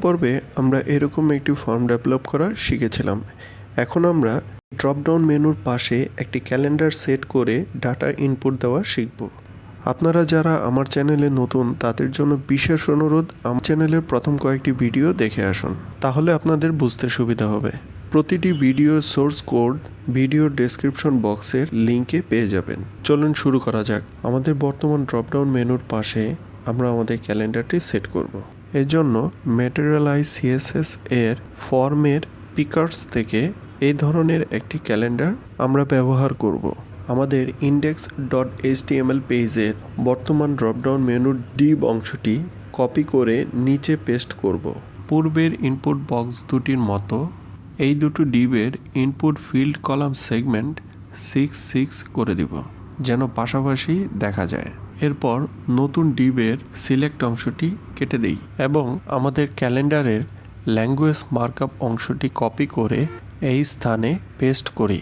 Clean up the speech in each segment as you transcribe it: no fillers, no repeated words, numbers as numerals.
পর্বে আমরা এরকম একটি ফর্ম ডেভেলপ করা শিখেছিলাম। এখন আমরা ড্রপডাউন মেনুর পাশে একটি ক্যালেন্ডার সেট করে ডাটা ইনপুট দেওয়া শিখব। আপনারা যারা আমার চ্যানেলে নতুন তাদের জন্য বিশেষ অনুরোধ, আমার চ্যানেলের প্রথম কয়েকটি ভিডিও দেখে আসুন, তাহলে আপনাদের বুঝতে সুবিধা হবে। প্রতিটি video source code video description বক্সের লিঙ্কে পেয়ে যাবেন। চলুন শুরু করা যাক। আমাদের বর্তমান ড্রপডাউন মেনুর পাশে আমরা আমাদের ক্যালেন্ডারটি সেট করব। এর জন্য ম্যাটেরিয়ালাইজ সিএসএস এর ফর্মের পিকার্স থেকে এই ধরনের একটি ক্যালেন্ডার আমরা ব্যবহার করব। আমাদের index.html পেজের বর্তমান ড্রপডাউন মেনুর ডিভ অংশটি কপি করে নিচে পেস্ট করব। পূর্বের ইনপুট বক্স দুটির মতো এই দুটো ডিভের ইনপুট ফিল্ড কলাম সেগমেন্ট 6 করে দিব, যেন পাশাপাশি দেখা যায়। এরপর নতুন ডিভের সিলেক্ট অংশটি কেটে দেই এবং আমাদের ক্যালেন্ডারের ল্যাঙ্গুয়েজ মার্কআপ অংশটি কপি করে এই স্থানে পেস্ট করি।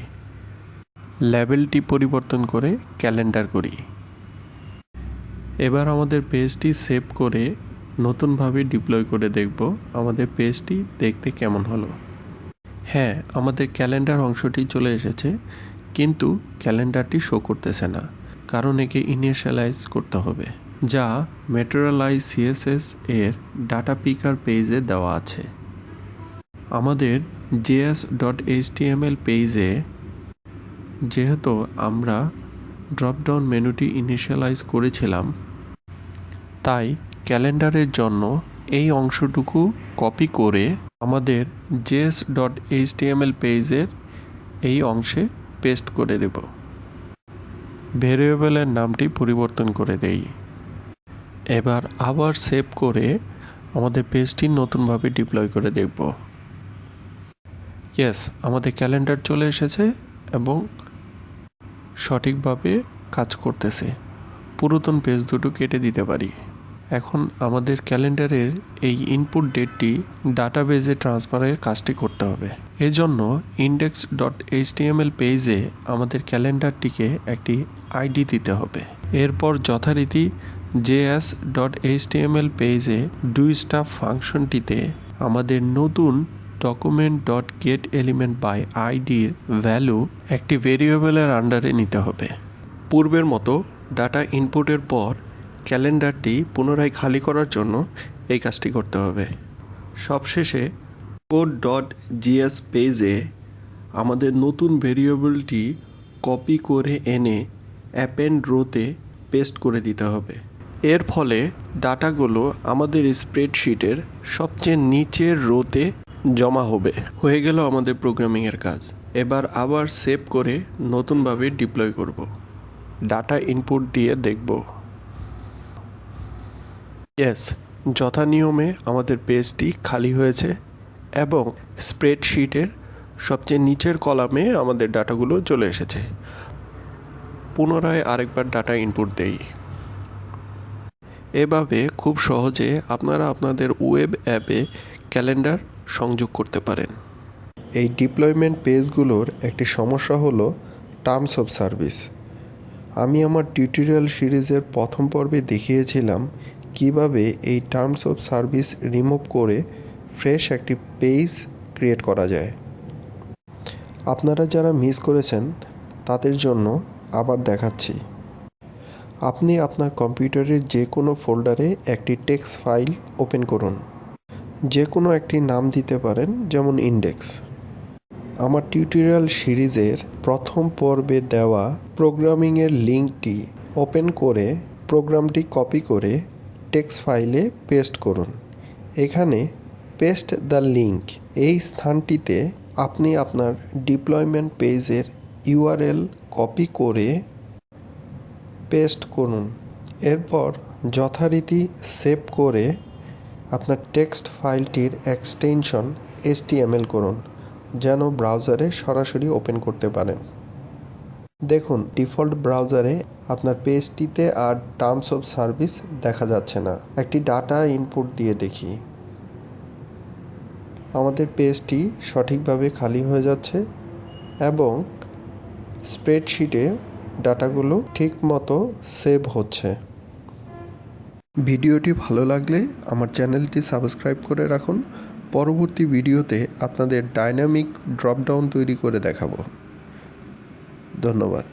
লেবেলটি পরিবর্তন করে ক্যালেন্ডার করি। এবার আমাদের পেজটি সেভ করে নতুনভাবে ডিপ্লয় করে দেখব আমাদের পেজটি দেখতে কেমন হলো। হ্যাঁ, আমাদের ক্যালেন্ডার অংশটি চলে এসেছে, কিন্তু ক্যালেন্ডারটি শো করতেছে না, কারণ একে ইনিশিয়ালাইজ করতে হবে, যা ম্যাটেরিয়ালাইজ সিএসএস এর ডাটা পিকার পেজে দেওয়া আছে। আমাদের js.html পেজে যেহেতু আমরা ড্রপডাউন মেনুটি ইনিশিয়ালাইজ করেছিলাম, তাই ক্যালেন্ডারের জন্য এই অংশটুকু কপি করে আমাদের js.html পেজের এই অংশে পেস্ট করে দেব। ভেরিয়েবলের নামটি পরিবর্তন করে দেই। এবার আবার সেভ করে আমাদের পেজটি নতুনভাবে ডিপ্লয় করে দেখব। ইয়েস, আমাদের ক্যালেন্ডার চলে এসেছে এবং সঠিকভাবে কাজ করতেছে। পুরাতন পেজ দুটো কেটে দিতে পারি। এখন আমাদের ক্যালেন্ডারের এই ইনপুট ডেটটি ডাটাবেজে ট্রান্সফারের কাজটি করতে হবে। এজন্য index.html পেজে আমাদের ক্যালেন্ডারটিকে একটি আইডি দিতে হবে। এরপর যথারীতি js.html পেজে ডু স্টাফ ফাংশনটিতে আমাদের নতুন document.getElementById-র ভ্যালু একটি ভেরিয়েবলের আন্ডারে নিতে হবে। পূর্বের মতো ডাটা ইনপুটের পর ক্যালেন্ডারটি পুনরায় খালি করার জন্য এই কাজটি করতে হবে। সবশেষে code.js পেজে আমাদের নতুন ভেরিয়েবলটি কপি করে এনে অ্যাপেন্ড রোতে পেস্ট করে দিতে হবে। এর ফলে ডাটাগুলো আমাদের স্প্রেডশিটের সবচেয়ে নিচের রোতে জমা হবে। হয়ে গেল আমাদের প্রোগ্রামিংয়ের কাজ। এবার আবার সেভ করে নতুনভাবে ডিপ্লয় করব। ডাটা ইনপুট দিয়ে দেখব। ইয়েস, যথা নিয়মে আমাদের পেজটি খালি হয়েছে এবং স্প্রেডশিটের সবচেয়ে নিচের কলামে আমাদের ডাটাগুলো চলে এসেছে। পুনরায় আরেকবার ডাটা ইনপুট দেই। এভাবে খুব সহজে আপনারা আপনাদের ওয়েব অ্যাপে ক্যালেন্ডার সংযোগ করতে পারেন। এই ডিপ্লয়মেন্ট পেজগুলোর একটি সমস্যা হলো টার্মস অফ সার্ভিস। আমি আমার টিউটোরিয়াল সিরিজের প্রথম পর্বে দেখিয়েছিলাম কিভাবে এই টার্মস অফ সার্ভিস রিমুভ করে ফ্রেশ একটি পেজ ক্রিয়েট করা যায়। আপনারা যারা মিস করেছেন তাদের জন্য আবার দেখাচ্ছি। আপনি আপনার কম্পিউটারের যে কোনো ফোল্ডারে একটি টেক্সট ফাইল ওপেন করুন। যে কোনো একটি নাম দিতে পারেন, যেমন ইন্ডেক্স। আমার টিউটোরিয়াল সিরিজের প্রথম পর্বে দেওয়া প্রোগ্রামিংয়ের লিঙ্কটি ওপেন করে প্রোগ্রামটি কপি করে টেক্সট ফাইলে পেস্ট করুন। এখানে পেস্ট দ্য লিঙ্ক এই স্থানটিতে আপনি আপনার ডিপ্লয়মেন্ট পেজের ইউআরএল কপি করে পেস্ট করুন। এরপর যথারীতি সেভ করে আপনার টেক্সট ফাইলটির এক্সটেনশন HTML করুন, যেন ব্রাউজারে সরাসরি ওপেন করতে পারেন। দেখুন, ডিফল্ট ব্রাউজারে আপনার পেজটিতে আর টার্মস অফ সার্ভিস দেখা যাচ্ছে না। একটি ডাটা ইনপুট দিয়ে দেখি। আমাদের পেজটি সঠিকভাবে খালি হয়ে যাচ্ছে এবং স্প্রেডশিটে ডাটাগুলো ঠিক মতো সেভ হচ্ছে। ভিডিওটি ভালো লাগলে আমার চ্যানেলটি সাবস্ক্রাইব করে রাখুন। পরবর্তী ভিডিওতে আপনাদের ডাইনামিক ড্রপডাউন তৈরি করে দেখাবো। ধন্যবাদ।